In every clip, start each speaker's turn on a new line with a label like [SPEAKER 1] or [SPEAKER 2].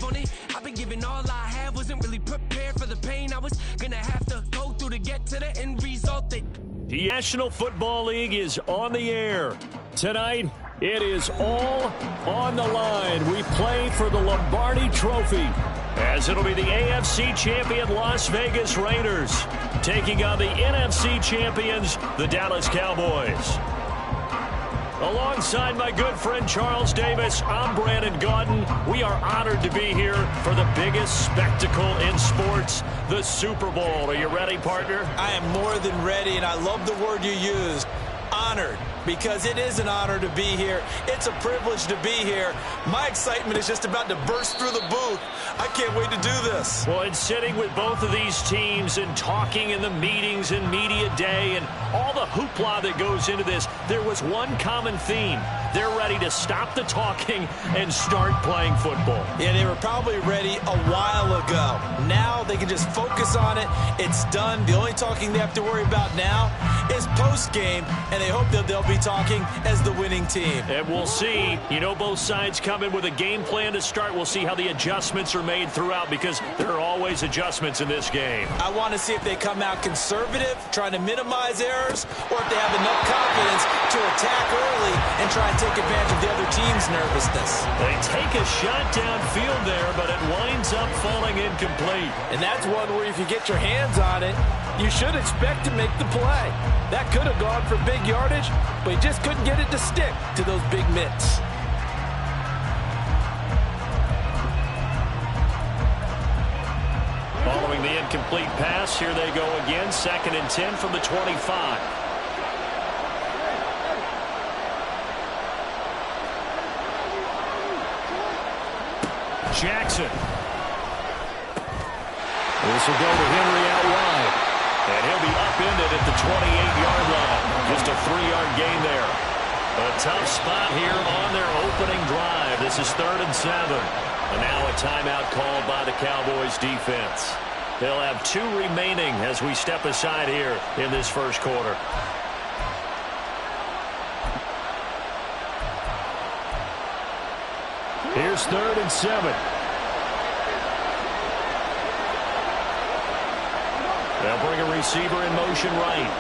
[SPEAKER 1] have on it. I've been giving all I have, wasn't really prepared for the pain I was gonna have to go through to get to the end result. The
[SPEAKER 2] National Football League is on the air. Tonight, it is all on the line. We play for the Lombardi Trophy, as it'll be the AFC champion Las Vegas Raiders taking on the NFC champions, the Dallas Cowboys. Alongside my good friend Charles Davis, I'm Brandon Gaudin. We are honored to be here for the biggest spectacle in sports, the Super Bowl. Are you ready, partner?
[SPEAKER 3] I am more than ready, and I love the word you used, honored, because it is an honor to be here. It's a privilege to be here. My excitement is just about to burst through the booth. I can't wait to do this.
[SPEAKER 2] Well, and sitting with both of these teams and talking in the meetings and media day and all the hoopla that goes into this, there was one common theme. They're ready to stop the talking and start playing football.
[SPEAKER 3] Yeah, they were probably ready a while ago. Now they can just focus on it. It's done. The only talking they have to worry about now is post-game, and they hope that they'll be talking as the winning team.
[SPEAKER 2] And we'll see. You know, both sides come in with a game plan to start. We'll see how the adjustments are made throughout, because there are always adjustments in this game.
[SPEAKER 3] I want to see if they come out conservative, trying to minimize errors, or if they have enough confidence to attack early and try and take advantage of the other team's nervousness.
[SPEAKER 2] They take a shot downfield there, but it winds up falling incomplete.
[SPEAKER 3] And that's one where if you get your hands on it, you should expect to make the play. That could have gone for big yardage, but he just couldn't get it to stick to those big mitts.
[SPEAKER 2] Following the incomplete pass, here they go again. 2nd and 10 from the 25. Jackson. This will go to Henry out wide. And he'll be upended at the 28-yard line. Just a 3-yard gain there. A tough spot here on their opening drive. This is 3rd and 7. And now a timeout called by the Cowboys defense. They'll have 2 remaining as we step aside here in this first quarter. Here's 3rd and 7. They'll bring a receiver in motion right.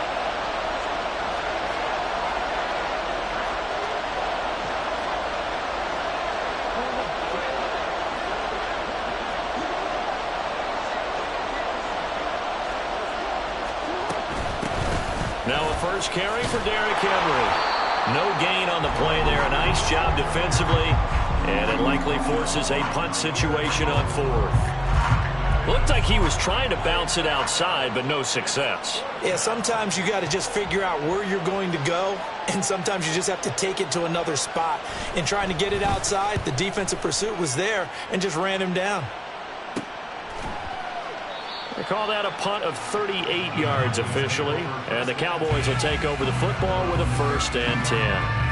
[SPEAKER 2] Now a first carry for Derrick Henry. No gain on the play there. A nice job defensively. And it likely forces a punt situation on 4th. Looked like he was trying to bounce it outside, but no success.
[SPEAKER 3] Yeah, sometimes you got to just figure out where you're going to go, and sometimes you just have to take it to another spot. In trying to get it outside, the defensive pursuit was there and just ran him down.
[SPEAKER 2] They call that a punt of 38 yards officially, and the Cowboys will take over the football with a 1st and 10.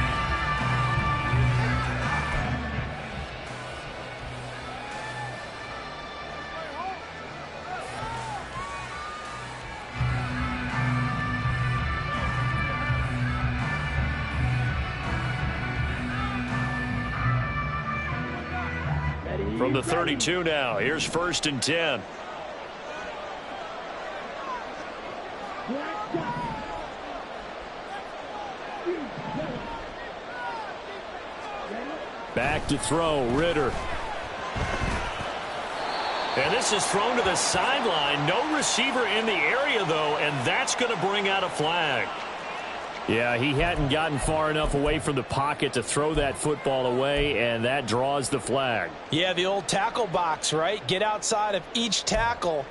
[SPEAKER 2] From the 32 now, here's 1st and 10. Back to throw, Ritter. And this is thrown to the sideline. No receiver in the area, though, and that's going to bring out a flag. Yeah, he hadn't gotten far enough away from the pocket to throw that football away, and that draws the flag.
[SPEAKER 3] Yeah, the old tackle box, right? Get outside of each tackle,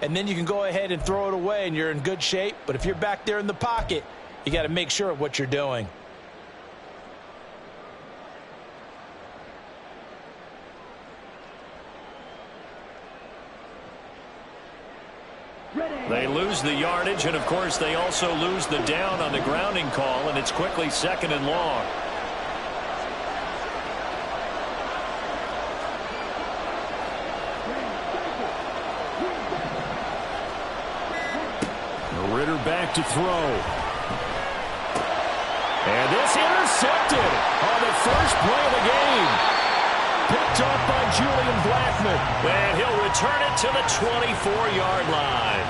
[SPEAKER 3] and then you can go ahead and throw it away, and you're in good shape. But if you're back there in the pocket, you got to make sure of what you're doing.
[SPEAKER 2] They lose the yardage, and of course they also lose the down on the grounding call, and it's quickly 2nd and long. Ritter back to throw. And this intercepted on the first play of the game. picked off by Julian Blackmon. And he'll return it to the 24-yard line.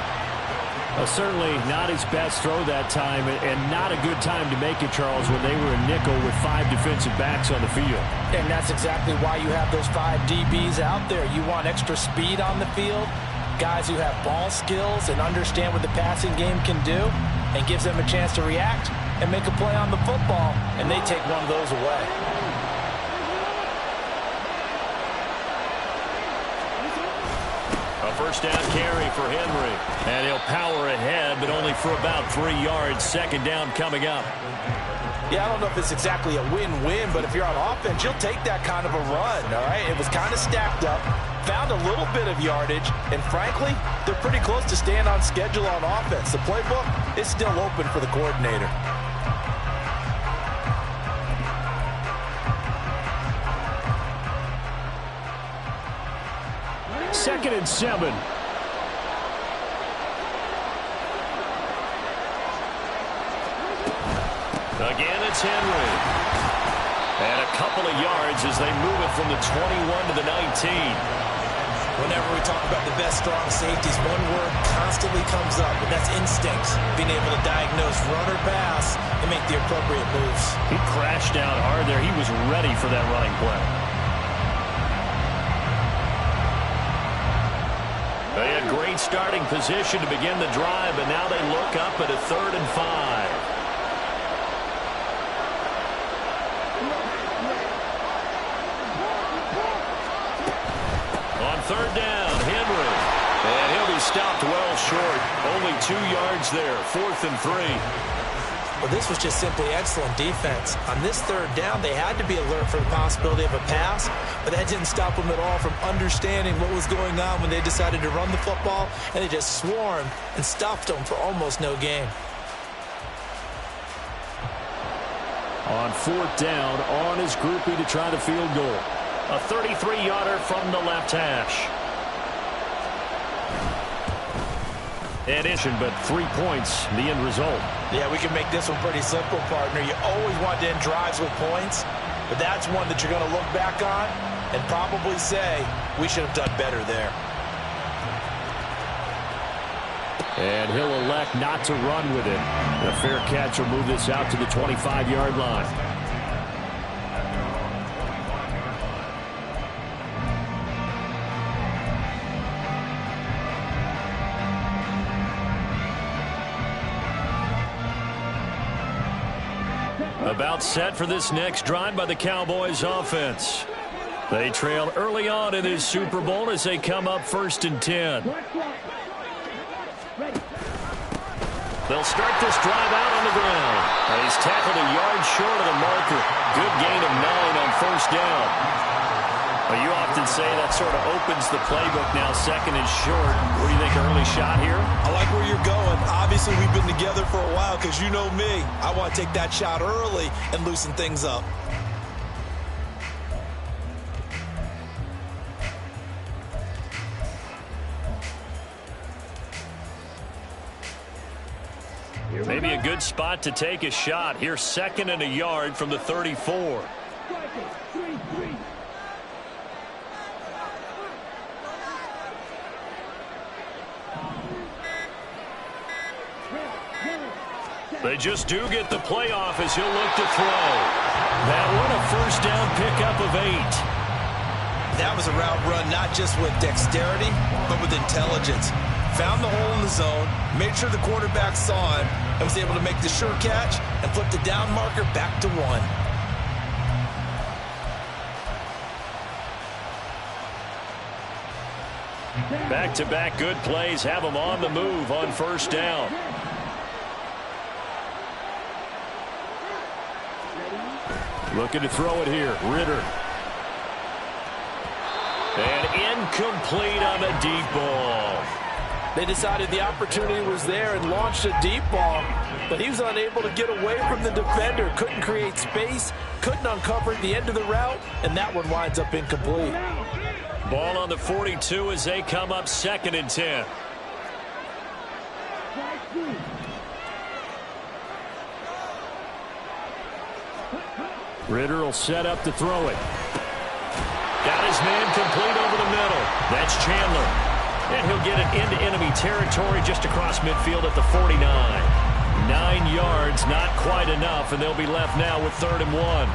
[SPEAKER 4] Certainly not his best throw that time, and not a good time to make it, Charles, when they were in nickel with 5 defensive backs on the field.
[SPEAKER 3] And that's exactly why you have those 5 DBs out there. You want extra speed on the field, guys who have ball skills and understand what the passing game can do, and gives them a chance to react and make a play on the football, and they take one of those away.
[SPEAKER 2] A first down carry for Henry. And he'll power ahead, but only for about 3 yards. Second down coming up.
[SPEAKER 3] Yeah, I don't know if it's exactly a win-win, but if you're on offense, you'll take that kind of a run, all right? It was kind of stacked up, found a little bit of yardage, and frankly, they're pretty close to staying on schedule on offense. The playbook is still open for the coordinator.
[SPEAKER 4] Second and 7.
[SPEAKER 2] Again, it's Henry. And a couple of yards as they move it from the 21 to the 19.
[SPEAKER 3] Whenever we talk about the best strong safeties, one word constantly comes up, and that's instincts. Being able to diagnose run or pass and make the appropriate moves.
[SPEAKER 2] He crashed down hard there. He was ready for that running play. They had great starting position to begin the drive, but now they look up at a 3rd and 5. On 3rd down, Henry. And he'll be stopped well short. Only 2 yards there. 4th and 3.
[SPEAKER 3] Well, this was just simply excellent defense. On this 3rd down, they had to be alert for the possibility of a pass, but that didn't stop them at all from understanding what was going on when they decided to run the football, and they just swarmed and stuffed them for almost no gain.
[SPEAKER 4] On 4th down, on his groupie to try the field goal.
[SPEAKER 2] A 33-yarder from the left hash. Addition, but 3 points, the end result.
[SPEAKER 3] Yeah, we can make this one pretty simple, partner. You always want to end drives with points, but that's one that you're going to look back on and probably say, we should have done better there.
[SPEAKER 4] And he'll elect not to run with it. A fair catch will move this out to the 25-yard line.
[SPEAKER 2] About set for this next drive by the Cowboys offense. They trailed early on in this Super Bowl as they come up 1st and 10. They'll start this drive out on the ground. And he's tackled a yard short of the marker. Good gain of 9 on 1st down. Well, you often say that sort of opens the playbook now, 2nd and short. What do you think, early shot here?
[SPEAKER 3] I like where you're going. Obviously, we've been together for a while because you know me. I want to take that shot early and loosen things up.
[SPEAKER 2] Maybe a good spot to take a shot. Here's 2nd and a yard from the 34. They just do get the playoff as he'll look to throw. That one a 1st down pickup of 8.
[SPEAKER 3] That was a route run not just with dexterity, but with intelligence. Found the hole in the zone, made sure the quarterback saw him, and was able to make the sure catch and flip the down marker back to 1.
[SPEAKER 2] Back-to-back good plays have him on the move on 1st down.
[SPEAKER 4] Looking to throw it here. Ridder.
[SPEAKER 2] And incomplete on the deep ball.
[SPEAKER 3] They decided the opportunity was there and launched a deep ball, but he was unable to get away from the defender. Couldn't create space, couldn't uncover the end of the route, and that one winds up incomplete.
[SPEAKER 2] Ball on the 42 as they come up 2nd and 10.
[SPEAKER 4] Ridder will set up to throw it.
[SPEAKER 2] Got his man complete over the middle. That's Chandler. And he'll get it into enemy territory just across midfield at the 49. 9 yards, not quite enough, and they'll be left now with 3rd and 1.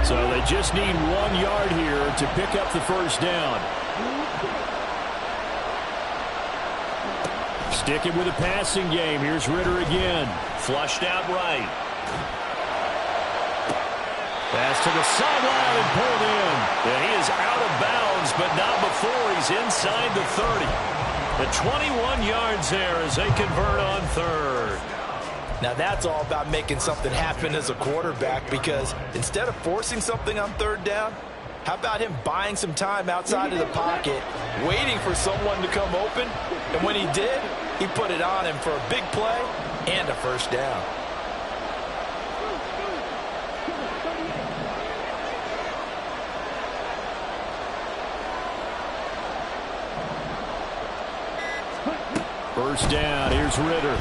[SPEAKER 4] So they just need 1 yard here to pick up the first down. Sticking with a passing game. Here's Ritter again.
[SPEAKER 2] Flushed out right.
[SPEAKER 4] Pass to the sideline and pulled in.
[SPEAKER 2] And he is out of bounds, but not before he's inside the 30. The 21 yards there as they convert on 3rd.
[SPEAKER 3] Now that's all about making something happen as a quarterback, because instead of forcing something on 3rd down, how about him buying some time outside of the pocket, waiting for someone to come open, and when he did, he put it on him for a big play and a first down.
[SPEAKER 4] First down, here's Ritter.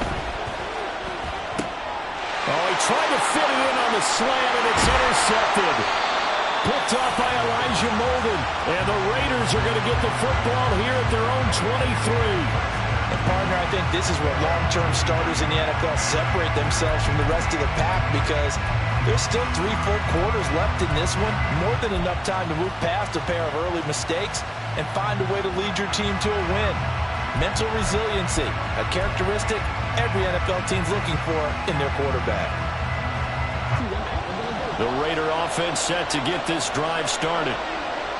[SPEAKER 4] Oh, he tried to fit it in on the slant, and it's intercepted. Picked off by Elijah Molden. And the Raiders are going to get the football here at their own 23.
[SPEAKER 3] And partner, I think this is where long-term starters in the NFL separate themselves from the rest of the pack, because there's still 3 full quarters left in this one. More than enough time to move past a pair of early mistakes and find a way to lead your team to a win. Mental resiliency, a characteristic every NFL team's looking for in their quarterback.
[SPEAKER 2] The Raider offense set to get this drive started.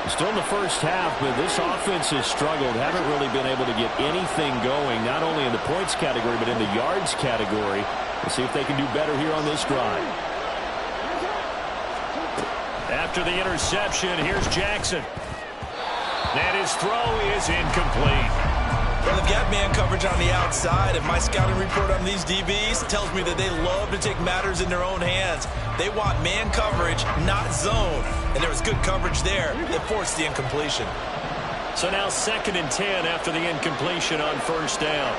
[SPEAKER 4] Still in the first half, but this offense has struggled. Haven't really been able to get anything going, not only in the points category, but in the yards category. We'll see if they can do better here on this drive.
[SPEAKER 2] After the interception, here's Jackson. And his throw is incomplete.
[SPEAKER 3] Well, they've got man coverage on the outside, and my scouting report on these DBs tells me that they love to take matters in their own hands. They want man coverage, not zone. And there was good coverage there that forced the incompletion.
[SPEAKER 2] So now 2nd and 10 after the incompletion on first down.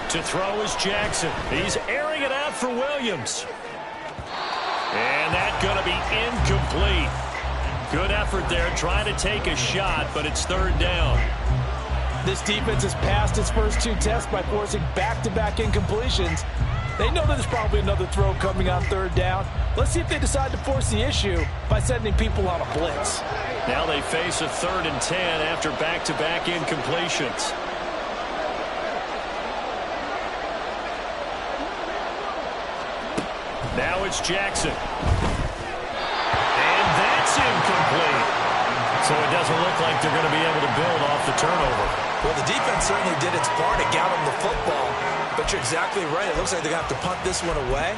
[SPEAKER 2] To throw is Jackson. He's airing it out for Williams. And that's going to be incomplete. Good effort there, trying to take a shot, but it's 3rd down.
[SPEAKER 3] This defense has passed its first 2 tests by forcing back-to-back incompletions. They know that there's probably another throw coming on 3rd down. Let's see if they decide to force the issue by sending people on a blitz.
[SPEAKER 2] Now they face a 3rd and 10 after back-to-back incompletions. Now it's Jackson. Incomplete. So it doesn't look like they're going to be able to build off the turnover.
[SPEAKER 3] Well, the defense certainly did its part to get them the football, but you're exactly right. It looks like they're going to have to punt this one away,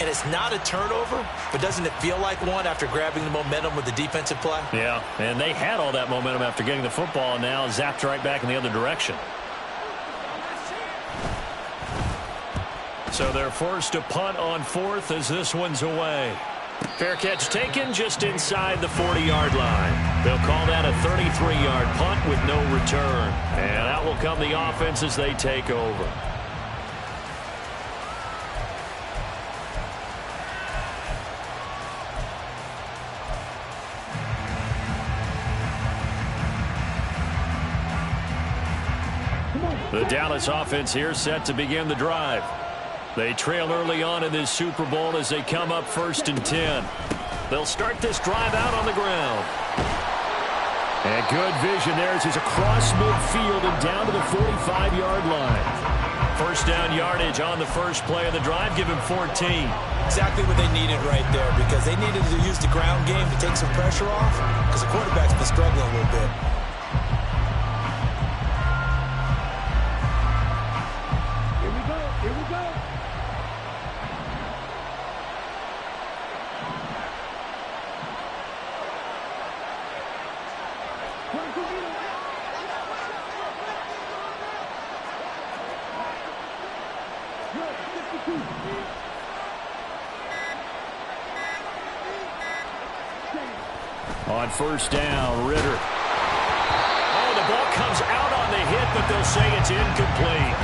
[SPEAKER 3] and it's not a turnover, but doesn't it feel like one after grabbing the momentum with the defensive play?
[SPEAKER 2] Yeah, and they had all that momentum after getting the football, and now zapped right back in the other direction. So they're forced to punt on 4th as this one's away. Fair catch taken just inside the 40-yard line. They'll call that a 33-yard punt with no return. And out will come the offense as they take over. The Dallas offense here set to begin the drive. They trail early on in this Super Bowl as they come up 1st and 10. They'll start this drive out on the ground.
[SPEAKER 4] And good vision there as he's across midfield and down to the 45-yard line.
[SPEAKER 2] First down yardage on the first play of the drive. Give him 14.
[SPEAKER 3] Exactly what they needed right there, because they needed to use the ground game to take some pressure off, because the quarterback's been struggling a little bit.
[SPEAKER 5] Here we go.
[SPEAKER 4] On first down, Ritter.
[SPEAKER 2] Oh, the ball comes out on the hit, but they'll say it's incomplete.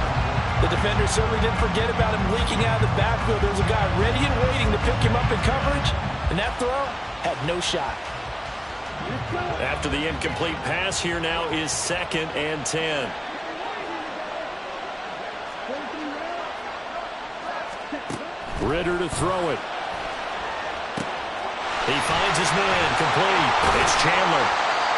[SPEAKER 3] The defender certainly didn't forget about him leaking out of the backfield. There's a guy ready and waiting to pick him up in coverage, and that throw had no shot.
[SPEAKER 2] After the incomplete pass, here now is 2nd and 10.
[SPEAKER 4] Ridder to throw it.
[SPEAKER 2] He finds his man, complete. It's Chandler.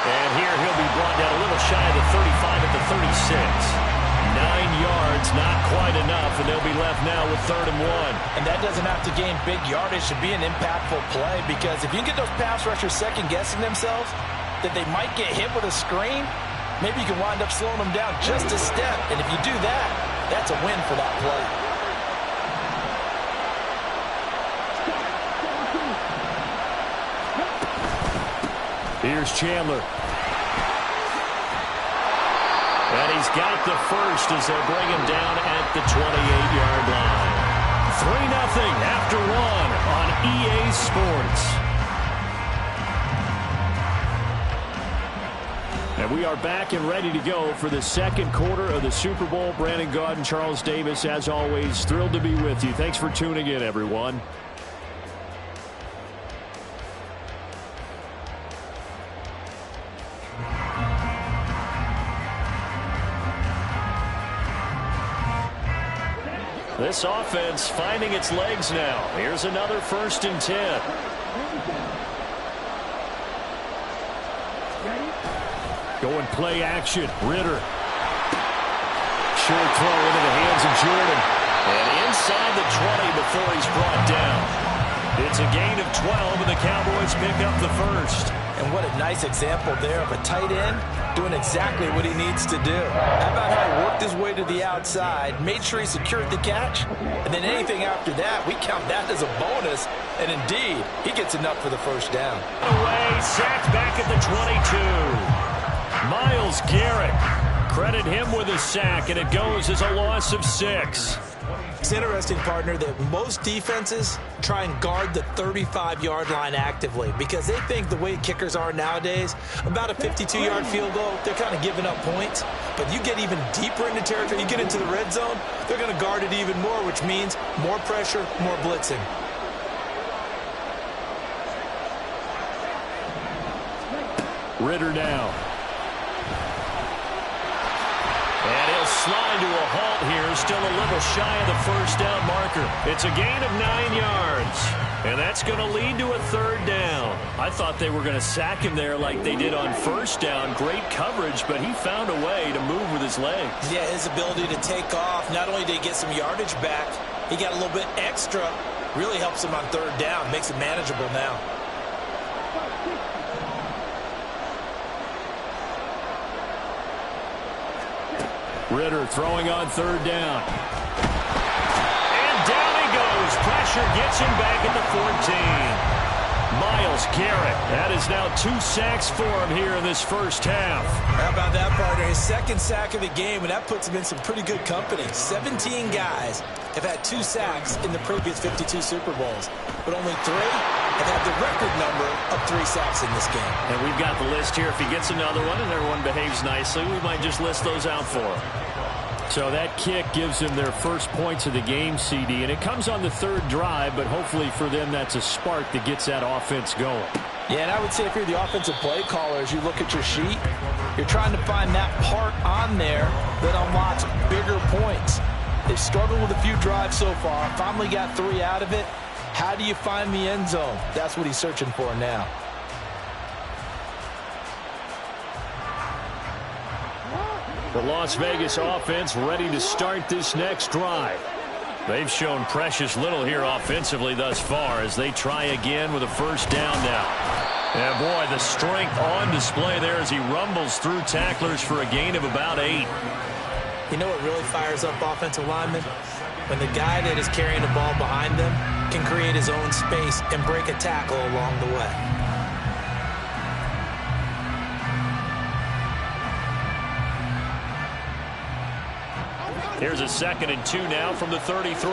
[SPEAKER 2] And here he'll be brought down a little shy of the 35 at the 36. 9 yards, not quite enough, and they'll be left now with 3rd and 1.
[SPEAKER 3] And that doesn't have to gain big yardage to be an impactful play, because if you can get those pass rushers second-guessing themselves that they might get hit with a screen, maybe you can wind up slowing them down just a step. And if you do that, that's a win for that play.
[SPEAKER 4] Here's Chandler.
[SPEAKER 2] And he's got the first as they'll bring him down at the 28-yard line. 3-0 after 1 on EA Sports.
[SPEAKER 4] And we are back and ready to go for the second quarter of the Super Bowl. Brandon Gaudin and Charles Davis, as always, thrilled to be with you. Thanks for tuning in, everyone.
[SPEAKER 2] This offense finding its legs now. Here's another 1st and 10.
[SPEAKER 4] Going play action. Ridder. Short throw into the hands of Jordan.
[SPEAKER 2] And inside the 20 before he's brought down. It's a gain of 12, and the Cowboys pick up the first.
[SPEAKER 3] And what a nice example there of a tight end doing exactly what he needs to do. How about how he worked his way to the outside, made sure he secured the catch, and then anything after that, we count that as a bonus. And indeed, he gets enough for the first down.
[SPEAKER 2] Away, sacked back at the 22. Myles Garrett, credit him with a sack, and it goes as a loss of 6.
[SPEAKER 3] It's interesting, partner, that most defenses try and guard the 35-yard line actively because they think the way kickers are nowadays, about a 52-yard field goal, they're kind of giving up points. But you get even deeper into territory, you get into the red zone, they're going to guard it even more, which means more pressure, more blitzing.
[SPEAKER 4] Ridder now.
[SPEAKER 2] And he'll slide to a halt here, still a little shy of the first down marker. It's a gain of 9 yards, and that's going to lead to a 3rd down. I thought they were going to sack him there like they did on 1st down. Great coverage, but he found a way to move with his legs.
[SPEAKER 3] Yeah, his ability to take off, not only did he get some yardage back, he got a little bit extra. Really helps him on 3rd down, makes it manageable now.
[SPEAKER 4] Ridder throwing on 3rd down.
[SPEAKER 2] And down he goes. Pressure gets him back at the 14. Myles Garrett. That is now 2 sacks for him here in this first half.
[SPEAKER 3] How about that, partner? His 2nd sack of the game, and that puts him in some pretty good company. 17 guys have had 2 sacks in the previous 52 Super Bowls, but only 3 have had the record number of 3 sacks in this game.
[SPEAKER 2] And we've got the list here. If he gets another one and everyone behaves nicely, we might just list those out for him.
[SPEAKER 4] So that kick gives them their first points of the game, CD, and it comes on the 3rd drive, but hopefully for them that's a spark that gets that offense going.
[SPEAKER 3] Yeah, and I would say if you're the offensive play caller, as you look at your sheet, you're trying to find that part on there that unlocks bigger points. They've struggled with a few drives so far, finally got 3 out of it. How do you find the end zone? That's what he's searching for now.
[SPEAKER 4] The Las Vegas offense ready to start this next drive.
[SPEAKER 2] They've shown precious little here offensively thus far as they try again with a first down now. And boy, the strength on display there as he rumbles through tacklers for a gain of about 8.
[SPEAKER 3] You know what really fires up offensive linemen? When the guy that is carrying the ball behind them can create his own space and break a tackle along the way.
[SPEAKER 2] Here's a 2nd and 2 now from the 33.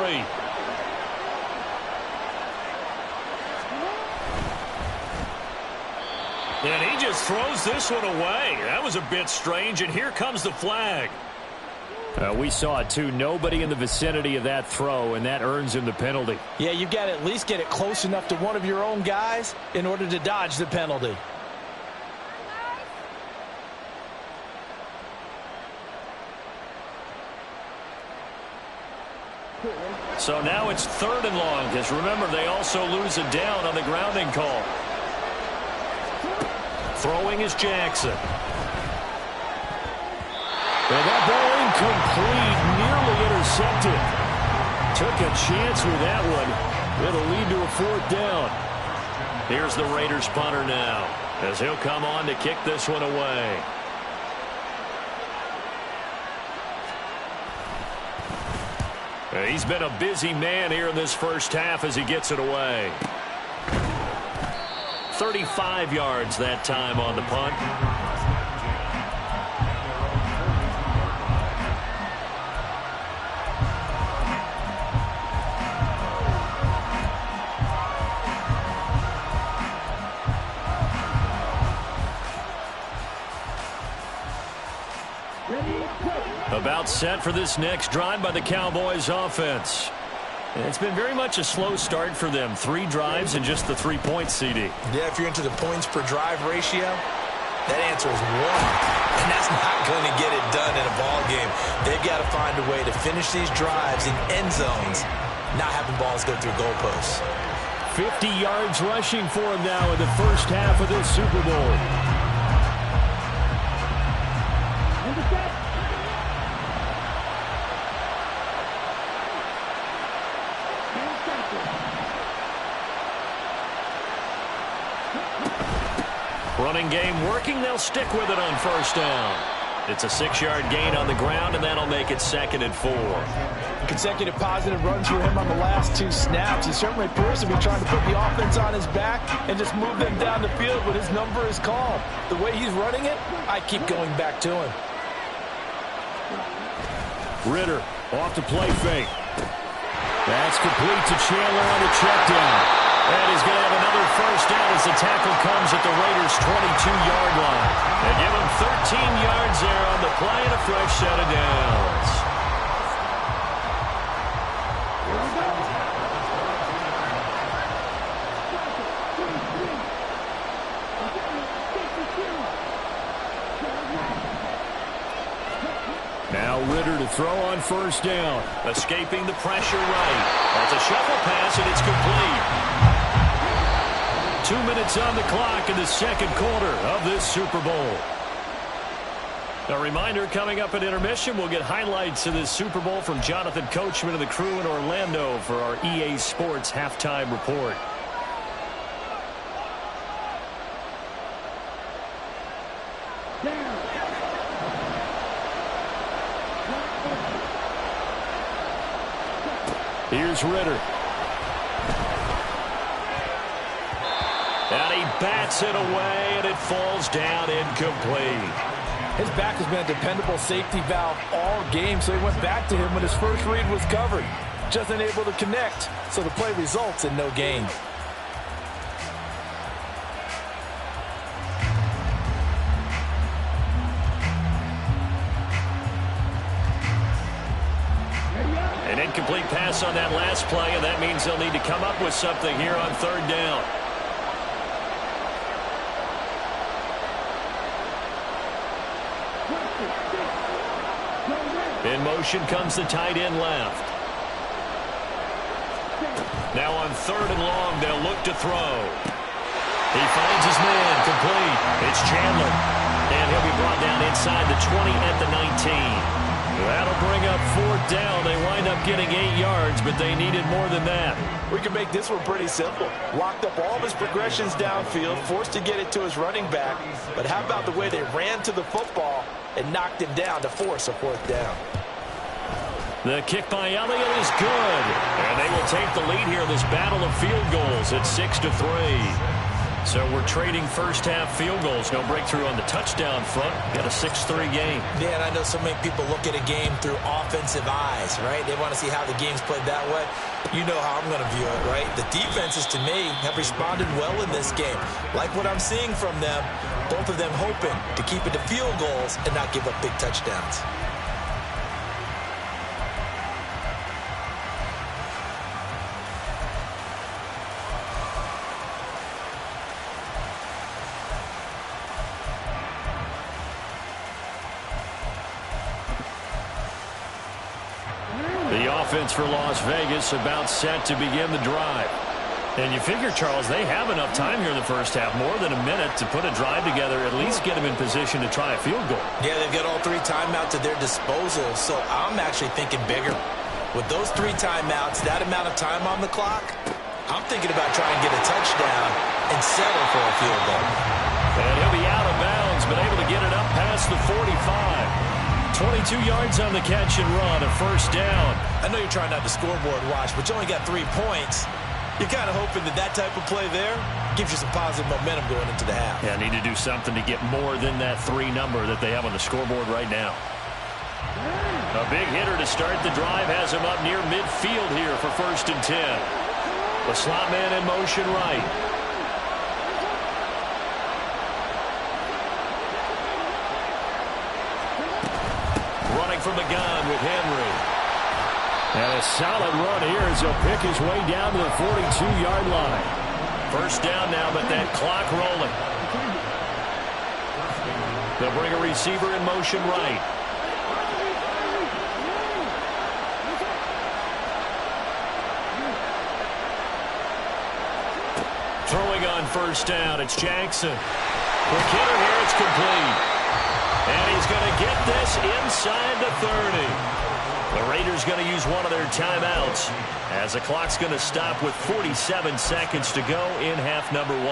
[SPEAKER 2] And he just throws this one away. That was a bit strange, and here comes the flag.
[SPEAKER 4] We saw it, too. Nobody in the vicinity of that throw, and that earns him the penalty.
[SPEAKER 3] Yeah, you've got to at least get it close enough to one of your own guys in order to dodge the penalty.
[SPEAKER 2] So now it's 3rd and long, because remember, they also lose a down on the grounding call. Throwing is Jackson.
[SPEAKER 4] And that ball incomplete, nearly intercepted. Took a chance with that one. It'll lead to a 4th down.
[SPEAKER 2] Here's the Raiders punter now, as he'll come on to kick this one away. He's been a busy man here in this first half as he gets it away. 35 yards that time on the punt. About set for this next drive by the Cowboys offense. And it's been very much a slow start for them. 3 drives and just the 3 points, CD.
[SPEAKER 3] Yeah, if you're into the points per drive ratio, that answer is 1. And that's not going to get it done in a ball game. They've got to find a way to finish these drives in end zones, not having balls go through goalposts.
[SPEAKER 4] 50 yards rushing for him now in the first half of this Super Bowl.
[SPEAKER 2] Running game working. They'll stick with it on 1st down. It's a 6-yard gain on the ground, and that'll make it 2nd and 4.
[SPEAKER 3] Consecutive positive runs for him on the last 2 snaps. He certainly appears to be trying to put the offense on his back and just move them down the field when his number is called. The way he's running it, I keep going back to him.
[SPEAKER 4] Ritter off the play fake. That's complete to Chandler on the check down. And he's going to have another 1st down as the tackle comes at the Raiders' 22-yard line. They give him 13 yards there on the play and a fresh set of downs. Now Ritter to throw on 1st down.
[SPEAKER 2] Escaping the pressure right. That's a shuffle pass, and it's complete. 2 minutes on the clock in the 2nd quarter of this Super Bowl. A reminder, coming up at intermission, we'll get highlights of this Super Bowl from Jonathan Coachman and the crew in Orlando for our EA Sports halftime report.
[SPEAKER 4] Here's Ritter.
[SPEAKER 2] And he bats it away, and it falls down incomplete.
[SPEAKER 3] His back has been a dependable safety valve all game, so he went back to him when his first read was covered. Just unable to connect, so the play results in no gain.
[SPEAKER 2] An incomplete pass on that last play, and that means they'll need to come up with something here on 3rd down. In motion comes the tight end left. Now on 3rd and long, they'll look to throw. He finds his man, complete. It's Chandler. And he'll be brought down inside the 20 at the 19. That'll bring up 4th down. They wind up getting 8 yards, but they needed more than that.
[SPEAKER 3] We can make this one pretty simple. Locked up all of his progressions downfield, forced to get it to his running back. But how about the way they ran to the football and knocked him down to force a 4th down?
[SPEAKER 2] The kick by Elliott is good. And they will take the lead here in this battle of field goals at 6-3. So we're trading first-half field goals. No breakthrough on the touchdown front. Got a 6-3 game.
[SPEAKER 3] Yeah, and I know so many people look at a game through offensive eyes, right? They want to see how the game's played that way. You know how I'm going to view it, right? The defenses, to me, have responded well in this game. Like what I'm seeing from them, both of them hoping to keep it to field goals and not give up big touchdowns.
[SPEAKER 2] The offense for Las Vegas about set to begin the drive. And you figure, Charles, they have enough time here in the first half, more than a minute, to put a drive together, at least get them in position to try a field goal.
[SPEAKER 3] Yeah, they've got all 3 timeouts at their disposal, so I'm actually thinking bigger. With those 3 timeouts, that amount of time on the clock, I'm thinking about trying to get a touchdown and settle for a field goal.
[SPEAKER 2] And he'll be out of bounds, but able to get it up past the 45. 22 yards on the catch and run, a first down.
[SPEAKER 3] I know you're trying not to scoreboard watch, but you only got 3 points. You're kind of hoping that type of play there gives you some positive momentum going into the half.
[SPEAKER 2] Yeah, need to do something to get more than that 3 number that they have on the scoreboard right now. A big hitter to start the drive has him up near midfield here for 1st and 10. The slot man in motion right. Running from the gun with Henry.
[SPEAKER 4] And a solid run here as he'll pick his way down to the 42-yard line.
[SPEAKER 2] First down now, but that clock rolling. They'll bring a receiver in motion right. Throwing on first down, it's Jackson. Quick hitter here, it's complete. And he's going to get this inside the 30. The Raiders going to use one of their timeouts as the clock's going to stop with 47 seconds to go in half number 1.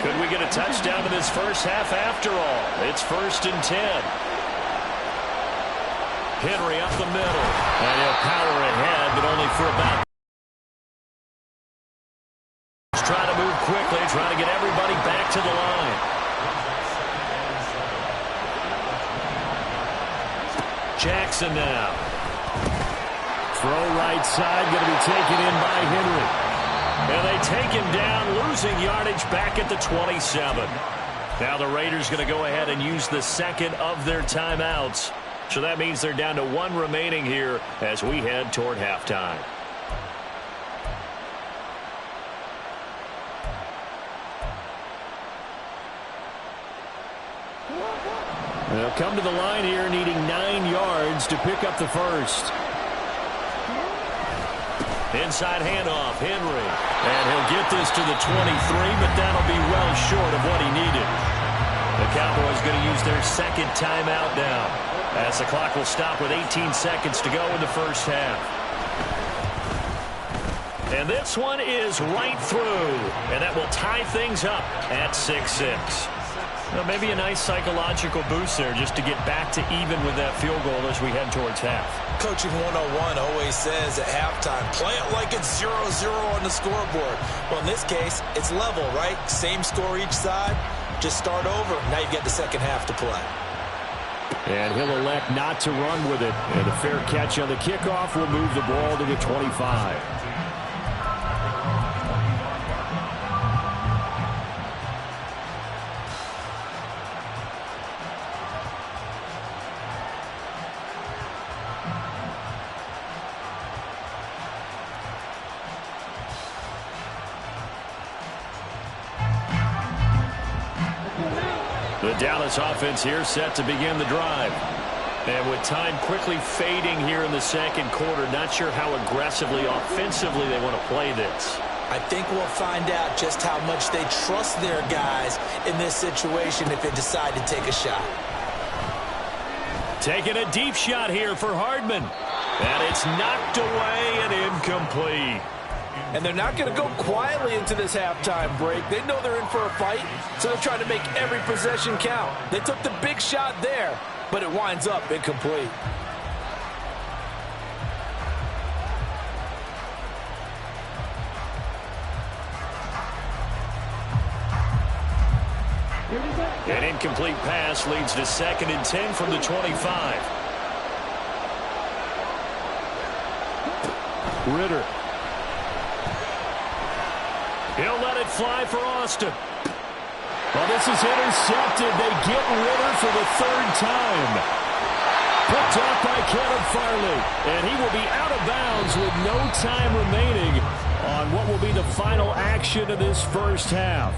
[SPEAKER 2] Could we get a touchdown in this first half after all? It's 1st and 10. Henry up the middle. And he'll power ahead, but only for about. He's trying to move quickly, trying to get everybody back to the line. Jackson now.
[SPEAKER 4] Throw right side, going to be taken in by Henry.
[SPEAKER 2] And they take him down, losing yardage back at the 27. Now the Raiders going to go ahead and use the second of their timeouts. So that means they're down to 1 remaining here as we head toward halftime.
[SPEAKER 4] They'll come to the line here needing 9 yards to pick up the first.
[SPEAKER 2] Inside handoff, Henry. And he'll get this to the 23, but that'll be well short of what he needed. The Cowboys going to use their second timeout now, as the clock will stop with 18 seconds to go in the first half. And this one is right through, and that will tie things up at 6-6. Well, maybe a nice psychological boost there just to get back to even with that field goal as we head towards half.
[SPEAKER 3] Coaching 101 always says at halftime, play it like it's 0-0 on the scoreboard. Well, in this case, it's level, right? Same score each side. Just start over. Now you've got the second half to play.
[SPEAKER 4] And he'll elect not to run with it. And a fair catch on the kickoff will move the ball to the 25.
[SPEAKER 2] The Dallas offense here set to begin the drive. And with time quickly fading here in the second quarter, not sure how aggressively, offensively they want to play this.
[SPEAKER 3] I think we'll find out just how much they trust their guys in this situation if they decide to take a shot.
[SPEAKER 2] Taking a deep shot here for Hardman. And it's knocked away and incomplete.
[SPEAKER 6] And they're not going to go quietly into this halftime break. They know they're in for a fight, so they're trying to make every possession count. They took the big shot there, but it winds up incomplete.
[SPEAKER 2] An incomplete pass leads to 2nd and 10 from the 25.
[SPEAKER 4] Ritter.
[SPEAKER 2] He'll let it fly for Austin.
[SPEAKER 4] Well, this is intercepted. They get Ritter for the 3rd time. Picked off by Caleb Farley. And he will be out of bounds with no time remaining on what will be the final action of this first half.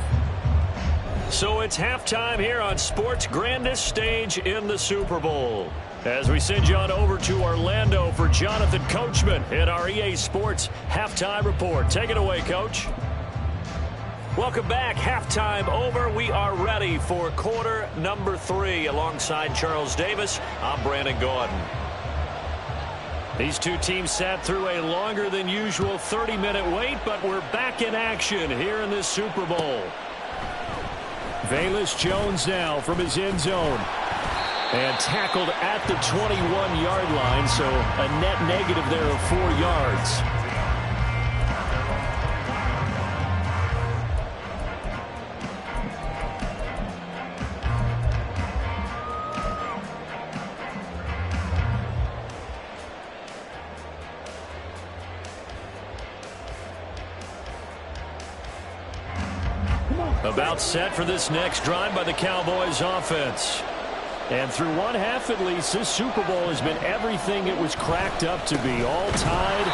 [SPEAKER 2] So it's halftime here on sports' grandest stage in the Super Bowl. As we send you on over to Orlando for Jonathan Coachman in our EA Sports Halftime Report. Take it away, Coach. Welcome back. Halftime over. We are ready for quarter number 3. Alongside Charles Davis, I'm Brandon Gaudin. These two teams sat through a longer than usual 30-minute wait, but we're back in action here in this Super Bowl.
[SPEAKER 4] Velus Jones now from his end zone. And tackled at the 21-yard line, so a net negative there of 4 yards.
[SPEAKER 2] About set for this next drive by the Cowboys offense.
[SPEAKER 4] And through one half at least, this Super Bowl has been everything it was cracked up to be. All tied.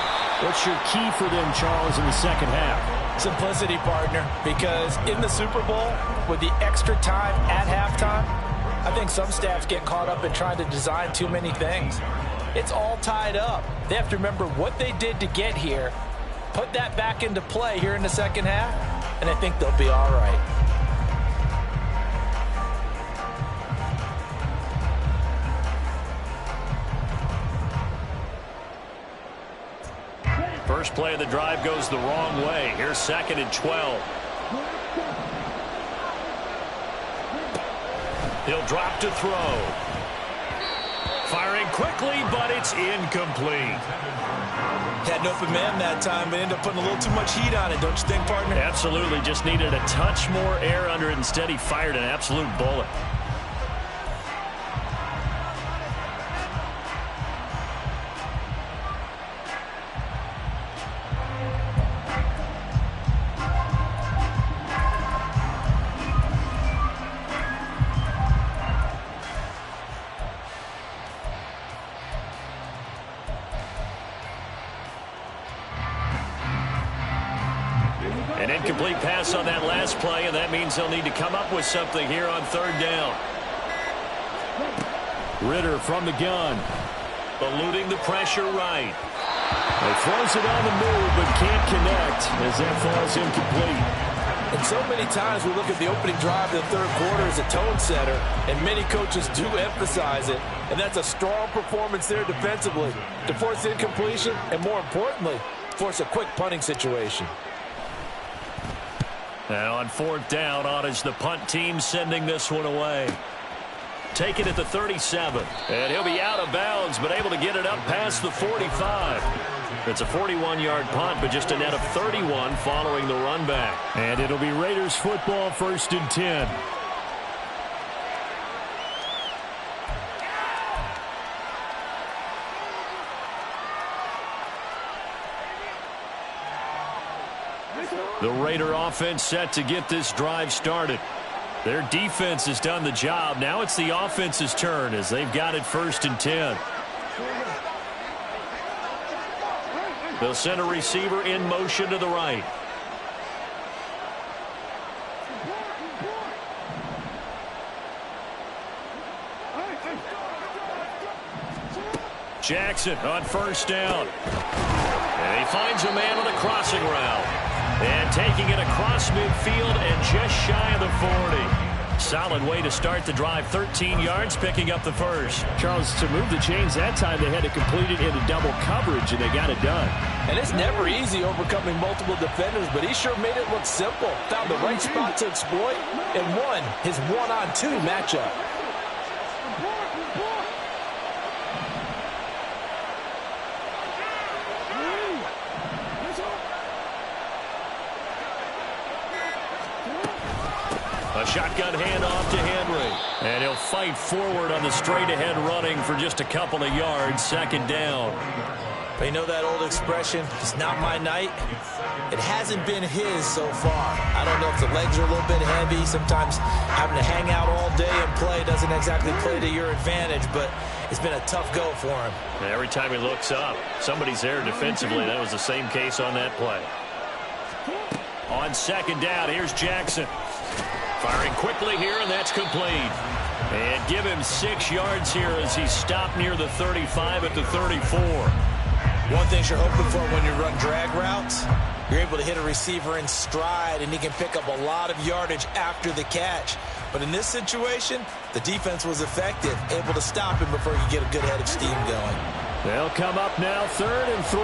[SPEAKER 4] What's your key for them, Charles, in the second half?
[SPEAKER 6] Simplicity, partner, because in the Super Bowl, with the extra time at halftime, I think some staffs get caught up in trying to design too many things. It's all tied up. They have to remember what they did to get here, put that back into play here in the second half, and I think they'll be all right.
[SPEAKER 2] First play of the drive goes the wrong way. Here's 2nd and 12. He'll drop to throw. Firing quickly, but it's incomplete.
[SPEAKER 3] Had an open man that time, but ended up putting a little too much heat on it, don't you think, partner?
[SPEAKER 2] Absolutely. Just needed a touch more air under it. Instead, he fired an absolute bullet. An incomplete pass on that last play, and that means they'll need to come up with something here on 3rd down.
[SPEAKER 4] Ritter from the gun.
[SPEAKER 2] Eluding the pressure right.
[SPEAKER 4] He throws it on the move, but can't connect as that falls incomplete.
[SPEAKER 6] And so many times we look at the opening drive of the 3rd quarter as a tone setter, and many coaches do emphasize it, and that's a strong performance there defensively to force incompletion and, more importantly, force a quick punting situation.
[SPEAKER 2] Now on 4th down, on is the punt team sending this one away. Taken at the 37. And he'll be out of bounds, but able to get it up past the 45. It's a 41-yard punt, but just a net of 31 following the run back.
[SPEAKER 4] And it'll be Raiders football, 1st and 10.
[SPEAKER 2] The Raider offense set to get this drive started. Their defense has done the job. Now it's the offense's turn as they've got it 1st and 10. They'll send a receiver in motion to the right. Jackson on 1st down. And he finds a man on the crossing route. And taking it across midfield and just shy of the 40. Solid way to start the drive. 13 yards, picking up the first.
[SPEAKER 4] Charles, to move the chains that time, they had to complete it into double coverage, and they got it done.
[SPEAKER 6] And it's never easy overcoming multiple defenders, but he sure made it look simple. Found the right spot to exploit and won his one-on-two matchup.
[SPEAKER 2] A Shotgun handoff to Henry. And he'll fight forward on the straight-ahead running for just a couple of yards. Second down.
[SPEAKER 6] But you know that old expression, it's not my night? It hasn't been his so far. I don't know if the legs are a little bit heavy. Sometimes having to hang out all day and play doesn't exactly play to your advantage, but it's been a tough go for him.
[SPEAKER 2] And every time he looks up, somebody's there defensively. That was the same case on that play. On second down, here's Jackson. Firing quickly here, and that's complete. And give him 6 yards here as he stopped near the 35 at the 34.
[SPEAKER 6] One thing you're hoping for when you run drag routes, you're able to hit a receiver in stride, and he can pick up a lot of yardage after the catch. But in this situation, the defense was effective, able to stop him before he could get a good head of steam going.
[SPEAKER 2] They'll come up now, 3rd and 3.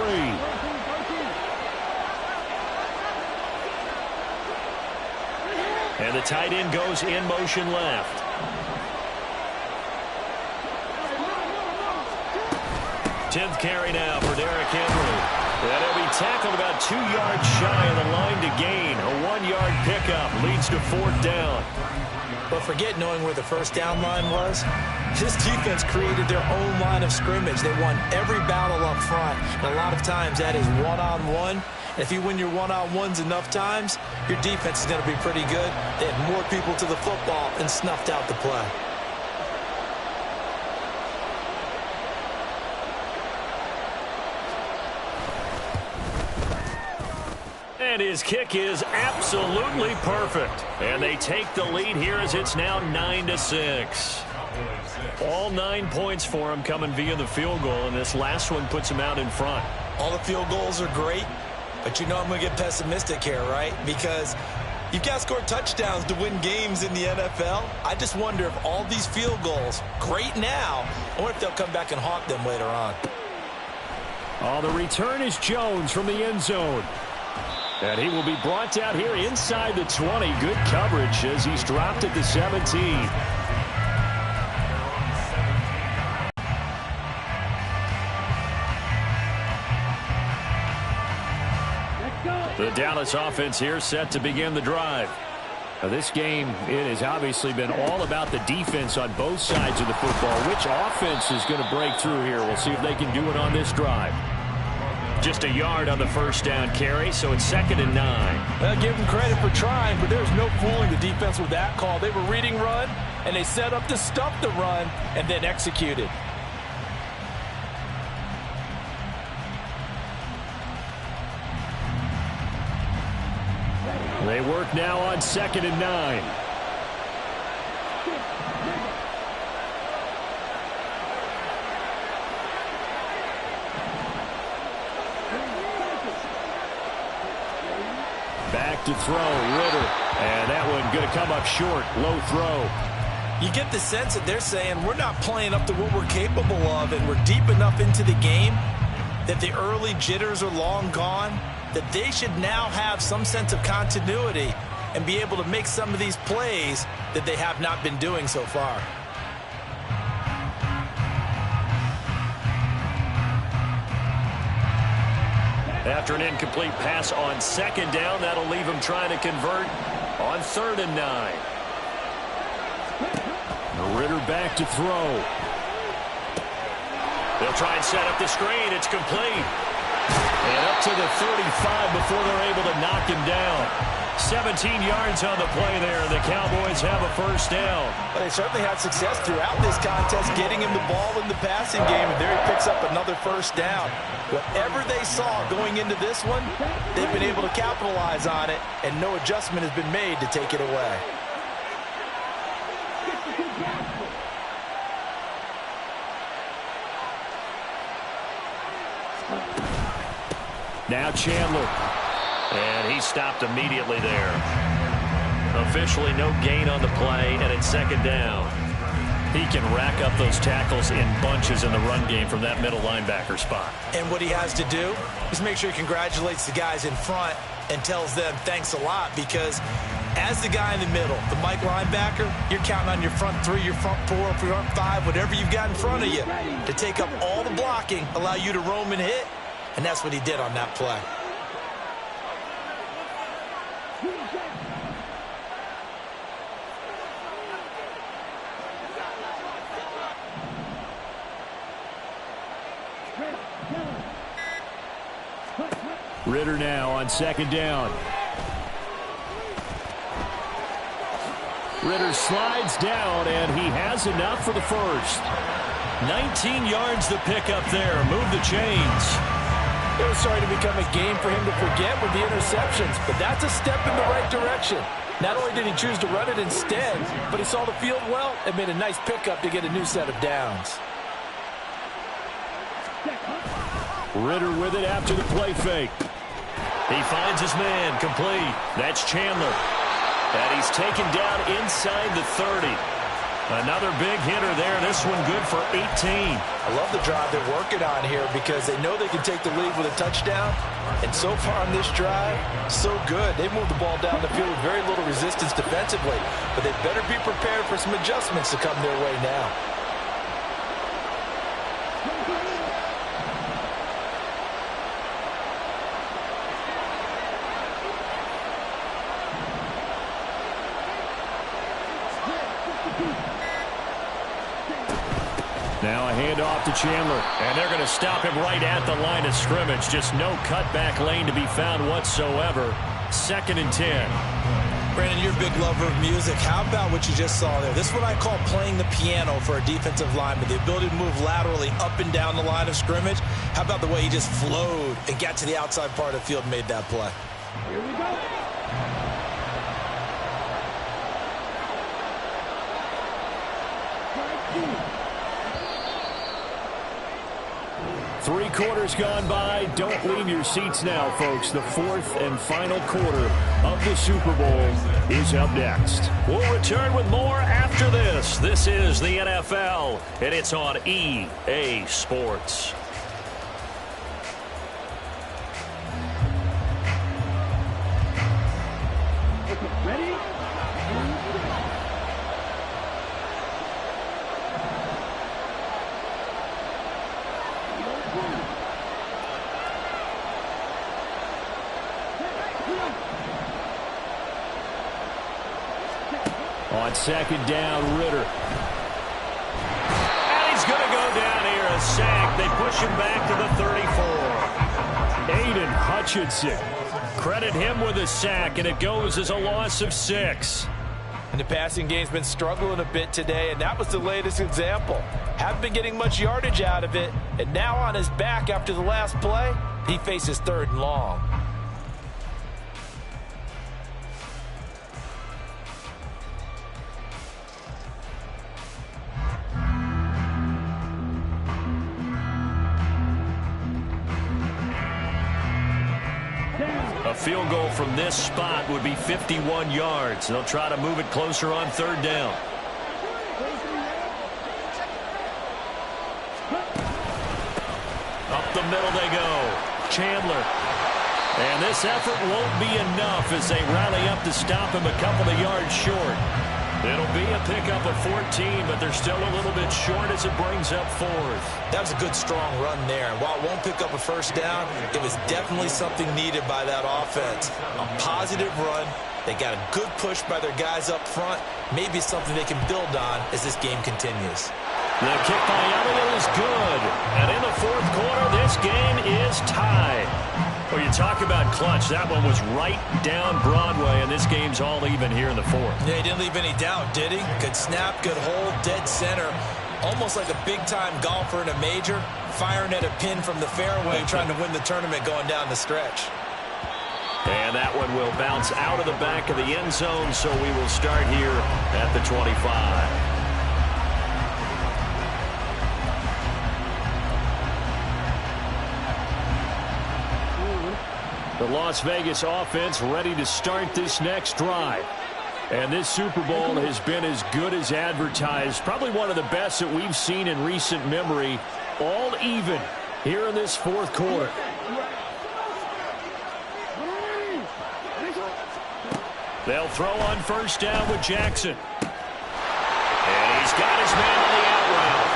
[SPEAKER 2] And the tight end goes in motion left. Tenth carry now for Derrick Henry. And he'll be tackled about 2 yards shy of the line to gain. A 1-yard pickup leads to 4th down.
[SPEAKER 6] But forget knowing where the first down line was. This defense created their own line of scrimmage. They won every battle up front. And a lot of times that is one-on-one. And if you win your one-on-ones enough times, your defense is going to be pretty good. They had more people to the football and snuffed out the play.
[SPEAKER 2] And his kick is absolutely perfect. And they take the lead here as it's now 9-6. All 9 points for him coming via the field goal, and this last one puts him out in front.
[SPEAKER 6] All the field goals are great, but you know I'm going to get pessimistic here, right? Because you've got to score touchdowns to win games in the NFL. I just wonder if all these field goals, great now, I wonder if they'll come back and haunt them later on.
[SPEAKER 2] Oh, the return is Jones from the end zone. And he will be brought down here inside the 20. Good coverage as he's dropped at the 17. The Dallas offense here set to begin the drive. Now this game, it has obviously been all about the defense on both sides of the football. Which offense is going to break through here? We'll see if they can do it on this drive. Just a yard on the first down carry, so it's 2nd and 9.
[SPEAKER 6] Well, give them credit for trying, but there's no fooling the defense with that call. They were reading run, and they set up to stop the run, and then executed.
[SPEAKER 2] They work now on 2nd and 9. Back to throw, Ritter. And that one going to come up short. Low throw.
[SPEAKER 6] You get the sense that they're saying we're not playing up to what we're capable of, and we're deep enough into the game that the early jitters are long gone, that they should now have some sense of continuity and be able to make some of these plays that they have not been doing so far.
[SPEAKER 2] After an incomplete pass on 2nd down, that'll leave him trying to convert on 3rd and 9. Ritter back to throw. They'll try and set up the screen. It's complete. And up to the 35 before they're able to knock him down. 17 yards on the play there. The Cowboys have a first down.
[SPEAKER 6] Well, they certainly had success throughout this contest getting him the ball in the passing game, and there he picks up another first down. Whatever they saw going into this one, they've been able to capitalize on it, and no adjustment has been made to take it away.
[SPEAKER 2] Now Chandler. And he stopped immediately there. Officially no gain on the play, and it's 2nd down. He can rack up those tackles in bunches in the run game from that middle linebacker spot.
[SPEAKER 6] And what he has to do is make sure he congratulates the guys in front and tells them thanks a lot, because as the guy in the middle, the Mike linebacker, you're counting on your front 3, your front 4, your front 5, whatever you've got in front of you to take up all the blocking, allow you to roam and hit, and that's what he did on that play.
[SPEAKER 4] Ritter now on second down. Ritter slides down, and he has enough for the first.
[SPEAKER 2] 19 yards to pick up there. Move the chains.
[SPEAKER 6] It was starting to become a game for him to forget with the interceptions, but that's a step in the right direction. Not only did he choose to run it instead, but he saw the field well and made a nice pickup to get a new set of downs.
[SPEAKER 4] Ritter with it after the play fake.
[SPEAKER 2] He finds his man, complete. That's Chandler. And he's taken down inside the 30. Another big hitter there. This one good for 18.
[SPEAKER 6] I love the drive they're working on here because they know they can take the lead with a touchdown. And so far on this drive, so good. They moved the ball down the field with very little resistance defensively. But they better be prepared for some adjustments to come their way now.
[SPEAKER 4] Now a handoff to Chandler.
[SPEAKER 2] And they're going to stop him right at the line of scrimmage. Just no cutback lane to be found whatsoever. 2nd and 10.
[SPEAKER 3] Brandon, you're a big lover of music. How about what you just saw there? This is what I call playing the piano for a defensive lineman. The ability to move laterally up and down the line of scrimmage. How about the way he just flowed and got to the outside part of the field and made that play?
[SPEAKER 5] Here we go.
[SPEAKER 4] 3 quarters gone by. Don't leave your seats now, folks. The 4th and final quarter of the Super Bowl is up next.
[SPEAKER 2] We'll return with more after this. This is the NFL, and it's on EA Sports.
[SPEAKER 5] Ready?
[SPEAKER 4] On second down, Ritter.
[SPEAKER 2] And he's going to go down here, a sack. They push him back to the 34.
[SPEAKER 4] Aiden Hutchinson.
[SPEAKER 2] Credit him with a sack, and it goes as a loss of 6.
[SPEAKER 6] And the passing game's been struggling a bit today, and that was the latest example. Haven't been getting much yardage out of it, and now on his back after the last play, he faces 3rd and long.
[SPEAKER 2] A field goal from this spot would be 51 yards. They'll try to move it closer on 3rd down. Up the middle they go. Chandler. And this effort won't be enough as they rally up to stop him a couple of yards short. It'll be a pickup of 14, but they're still a little bit short as it brings up 4th.
[SPEAKER 3] That was a good, strong run there. And while it won't pick up a first down, it was definitely something needed by that offense. A positive run. They got a good push by their guys up front. Maybe something they can build on as this game continues.
[SPEAKER 2] The kick by Elliott is good. And in the 4th quarter, this game is tied. Well, you talk about clutch. That one was right down Broadway, and this game's all even here in the 4th.
[SPEAKER 3] Yeah, he didn't leave any doubt, did he? Good snap, good hold, dead center. Almost like a big-time golfer in a major, firing at a pin from the fairway, trying to win the tournament going down the stretch.
[SPEAKER 2] And that one will bounce out of the back of the end zone, so we will start here at the 25.
[SPEAKER 4] The Las Vegas offense ready to start this next drive. And this Super Bowl has been as good as advertised. Probably one of the best that we've seen in recent memory. All even here in this 4th quarter.
[SPEAKER 2] They'll throw on 1st down with Jackson. And he's got his man on the out route.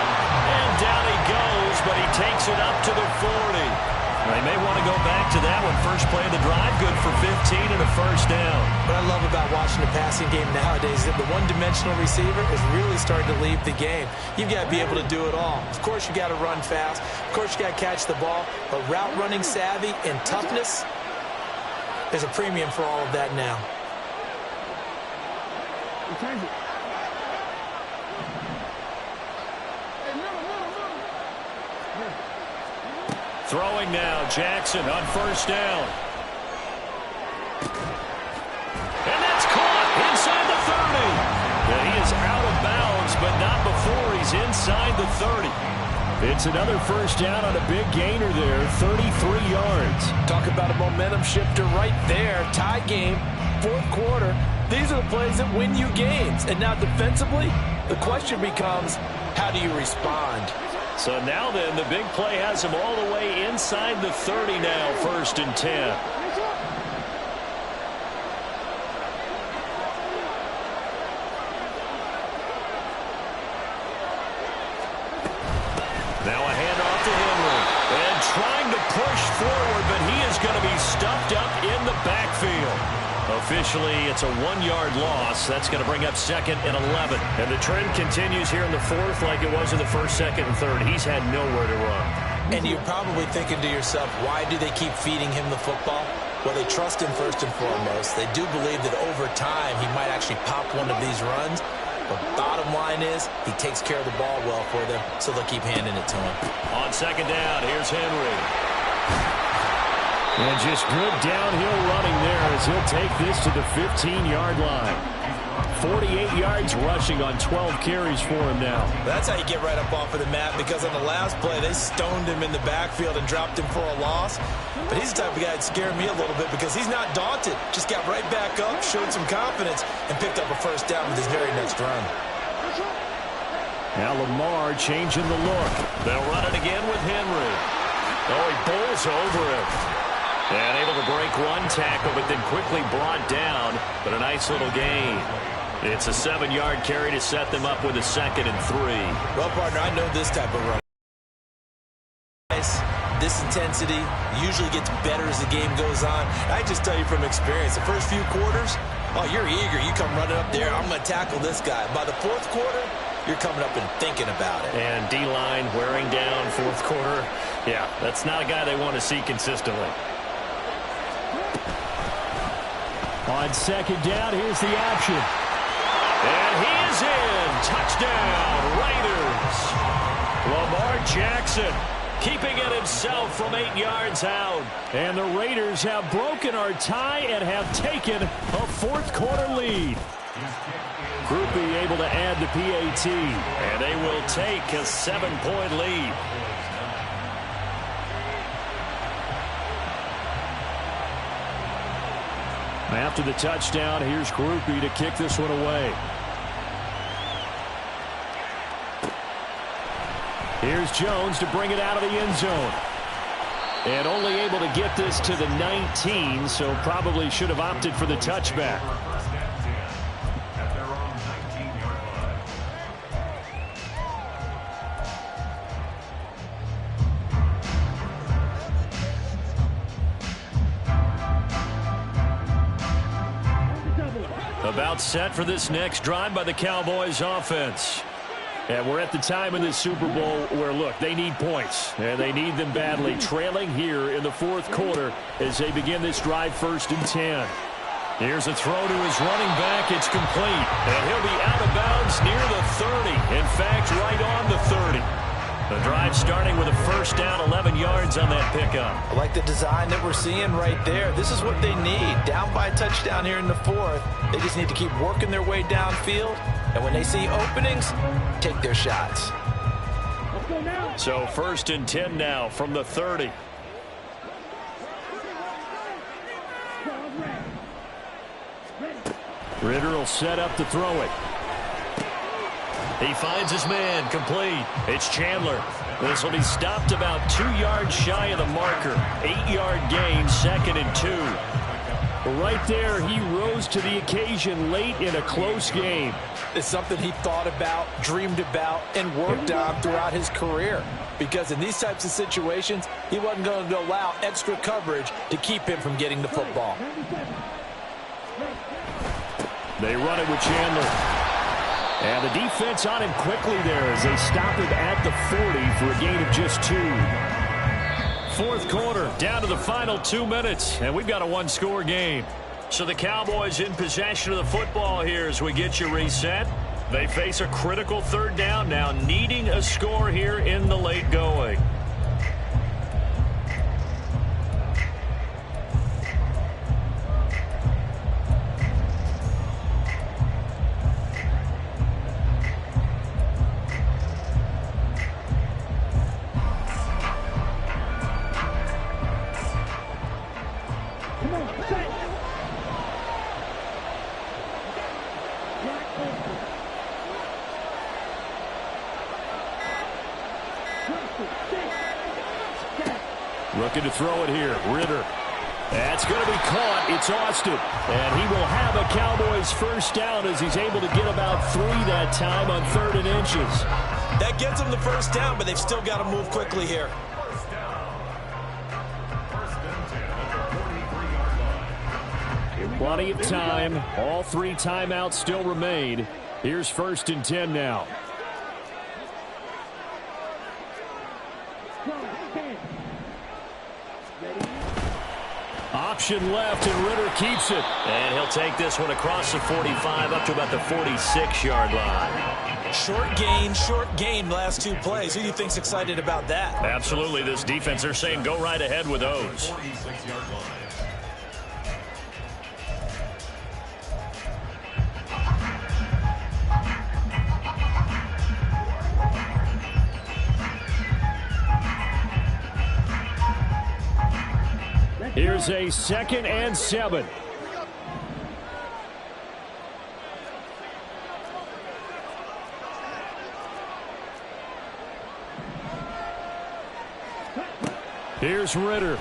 [SPEAKER 2] And down he goes, but he takes it up to the 40. They may want to go back to that one. First play of the drive, good for 15 and a 1st down.
[SPEAKER 3] What I love about watching the passing game nowadays is that the one-dimensional receiver is really starting to leave the game. You've got to be able to do it all. Of course, you got to run fast. Of course, you got to catch the ball. But route running savvy and toughness, There's a premium for all of that now.
[SPEAKER 4] Throwing now, Jackson on first down. And that's caught inside the 30. And he is out of bounds, but not before he's inside the 30. It's another first down on a big gainer there, 33 yards.
[SPEAKER 6] Talk about a momentum shifter right there. Tie game, fourth quarter. These are the plays that win you games. And now defensively, the question becomes, how do you respond?
[SPEAKER 4] So now then, the big play has him all the way inside the 30 now, 1st and 10. Now a handoff to Henry. And trying to push forward, but he is going to be stuffed up in the backfield. Officially, it's a 1-yard loss. That's going to bring up 2nd and 11. And the trend continues here in the 4th like it was in the 1st, 2nd, and 3rd. He's had nowhere to run.
[SPEAKER 3] And you're probably thinking to yourself, why do they keep feeding him the football? Well, they trust him first and foremost. They do believe that over time he might actually pop one of these runs. But bottom line is, he takes care of the ball well for them, so they'll keep handing it to him.
[SPEAKER 4] On 2nd down, here's Henry. And just good downhill running there as he'll take this to the 15-yard line. 48 yards rushing on 12 carries for him now.
[SPEAKER 3] That's how you get right up off of the mat, because on the last play, they stoned him in the backfield and dropped him for a loss. But he's the type of guy that scared me a little bit because he's not daunted. Just got right back up, showed some confidence, and picked up a first down with his very next run.
[SPEAKER 4] Now Lamar changing the look. They'll run it again with Henry. Oh, he bowls over him. And able to break one tackle, but then quickly brought down. But a nice little gain. It's a 7-yard carry to set them up with a 2nd and 3.
[SPEAKER 3] Well, partner, I know this type of run. This intensity usually gets better as the game goes on. I just tell you from experience, the first few quarters, oh, you're eager. You come running up there, I'm going to tackle this guy. By the 4th quarter, you're coming up and thinking about it.
[SPEAKER 4] And D-line wearing down 4th quarter. Yeah, that's not a guy they want to see consistently. On 2nd down, here's the option. And he is in. Touchdown, Raiders. Lamar Jackson keeping it himself from 8 yards out. And the Raiders have broken our tie and have taken a 4th quarter lead. Groupie able to add the PAT. And they will take a 7-point lead. After the touchdown, here's Groupie to kick this one away. Here's Jones to bring it out of the end zone. And only able to get this to the 19, so probably should have opted for the touchback. About set for this next drive by the Cowboys offense. And we're at the time in this Super Bowl where, look, they need points. And they need them badly, trailing here in the 4th quarter as they begin this drive 1st and 10. Here's a throw to his running back. It's complete. And he'll be out of bounds near the 30. In fact, right on the 30. The drive starting with a first down, 11 yards on that pickup.
[SPEAKER 6] I like the design that we're seeing right there. This is what they need. Down by a touchdown here in the 4th. They just need to keep working their way downfield. And when they see openings, take their shots.
[SPEAKER 4] So 1st and 10 now from the 30. Ritter will set up to throw it. He finds his man, complete. It's Chandler. This will be stopped about 2 yards shy of the marker. 8-yard gain, 2nd and 2. Right there, he rose to the occasion late in a close game.
[SPEAKER 6] It's something he thought about, dreamed about, and worked on throughout his career. Because in these types of situations, he wasn't going to allow extra coverage to keep him from getting the football.
[SPEAKER 4] They run it with Chandler. And the defense on him quickly there as they stop him at the 40 for a gain of just 2. Fourth quarter, down to the final 2 minutes, and we've got a one-score game.
[SPEAKER 2] So the Cowboys in possession of the football here as we get you reset. They face a critical third down now, needing a score here in the late going.
[SPEAKER 4] Looking to throw it here. Ritter. That's going to be caught. It's Austin. And he will have a Cowboys first down as he's able to get about 3 that time on 3rd and inches.
[SPEAKER 3] That gets them the first down, but they've still got to move quickly here.
[SPEAKER 4] Plenty of time. All 3 timeouts still remain. Here's 1st and 10 now. Option left, and Ritter keeps it.
[SPEAKER 2] And he'll take this one across the 45 up to about the 46-yard line.
[SPEAKER 3] Short gain last 2 plays. Who do you think's excited about that?
[SPEAKER 2] Absolutely. This defense, they're saying go right ahead with those.
[SPEAKER 4] Here's a 2nd and 7. Here's Ritter.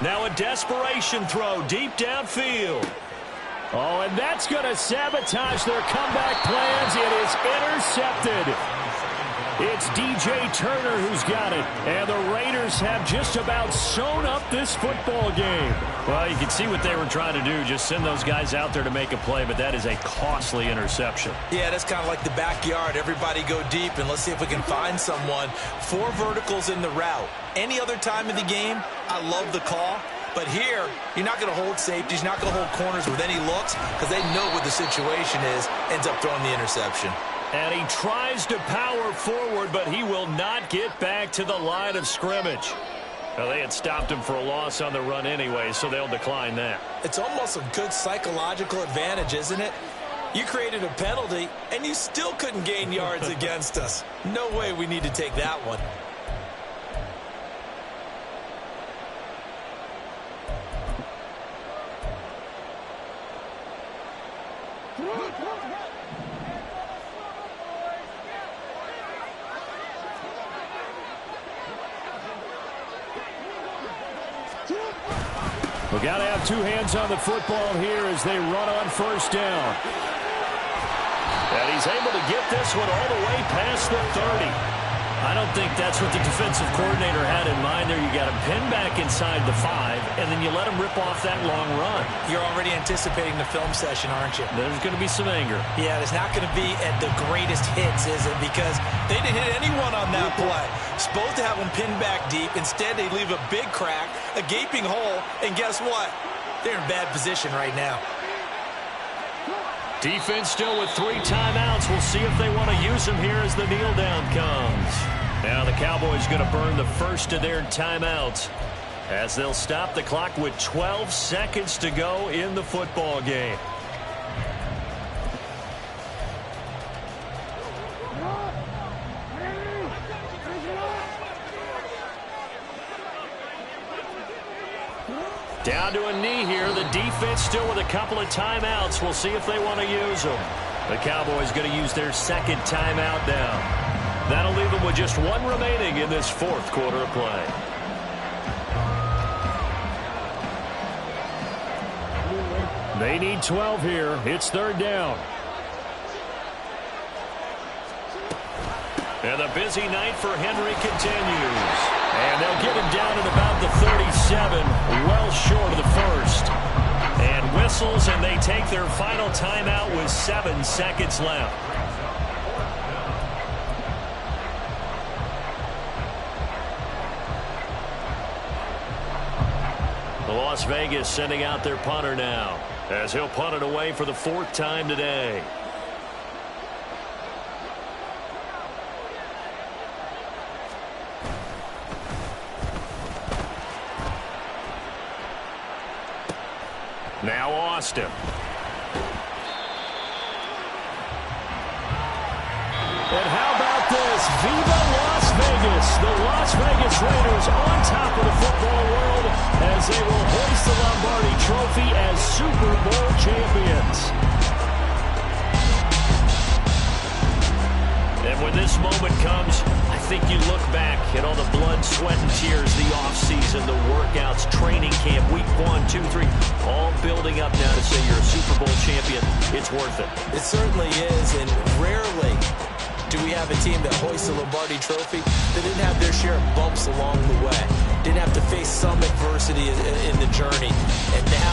[SPEAKER 2] Now a desperation throw deep downfield.
[SPEAKER 4] Oh, and that's going to sabotage their comeback plans. It is intercepted. It's DJ Turner who's got it. And the Raiders have just about sewn up this football game.
[SPEAKER 2] Well, you can see what they were trying to do. Just send those guys out there to make a play, but that is a costly interception.
[SPEAKER 3] Yeah, that's kind of like the backyard. Everybody go deep, and let's see if we can find someone. 4 verticals in the route. Any other time of the game, I love the call. But here, you're not going to hold safeties, you're not going to hold corners with any looks because they know what the situation is, ends up throwing the interception.
[SPEAKER 2] And he tries to power forward, but he will not get back to the line of scrimmage. Well, they had stopped him for a loss on the run anyway, so they'll decline that.
[SPEAKER 3] It's almost a good psychological advantage, isn't it? You created a penalty, and you still couldn't gain yards against us. No way we need to take that one.
[SPEAKER 4] We got to have 2 hands on the football here as they run on first down.
[SPEAKER 2] And he's able to get this one all the way past the 30. I don't think that's what the defensive coordinator had in mind there. You got him pinned back inside the 5, and then you let him rip off that long run.
[SPEAKER 3] You're already anticipating the film session, aren't you?
[SPEAKER 2] There's going to be some anger.
[SPEAKER 3] Yeah, there's not going to be at the greatest hits, is it? Because they didn't hit anyone on that play. Supposed to have them pinned back deep. Instead, they leave a big crack, a gaping hole, and guess what? They're in bad position right now.
[SPEAKER 2] Defense still with 3 timeouts. We'll see if they want to use them here as the kneel down comes. Now the Cowboys going to burn the first of their timeouts as they'll stop the clock with 12 seconds to go in the football game. Down to a knee here. The defense still with a couple of timeouts. We'll see if they want to use them. The Cowboys going to use their 2nd timeout now. That'll leave them with just 1 remaining in this 4th quarter of play.
[SPEAKER 4] They need 12 here. It's 3rd down.
[SPEAKER 2] And the busy night for Henry continues. And they'll get him down at about the 37, well short of the 1st. And whistles, and they take their final timeout with 7 seconds left. Las Vegas sending out their punter now, as he'll punt it away for the 4th time today. Now Austin.
[SPEAKER 4] And how about this? Viva Las Vegas! The Las Vegas Raiders on top of the football world as they will hoist the Lombardi Trophy as Super Bowl champions.
[SPEAKER 2] And when this moment comes, I think you look back at all the blood, sweat, and tears, the offseason, the workouts, training camp, week 1, 2, 3, all building up now to say you're a Super Bowl champion. It's worth it.
[SPEAKER 3] It certainly is, and rarely do we have a team that hoists the Lombardi Trophy that didn't have their share of bumps along the way, didn't have to face some adversity in the journey, and now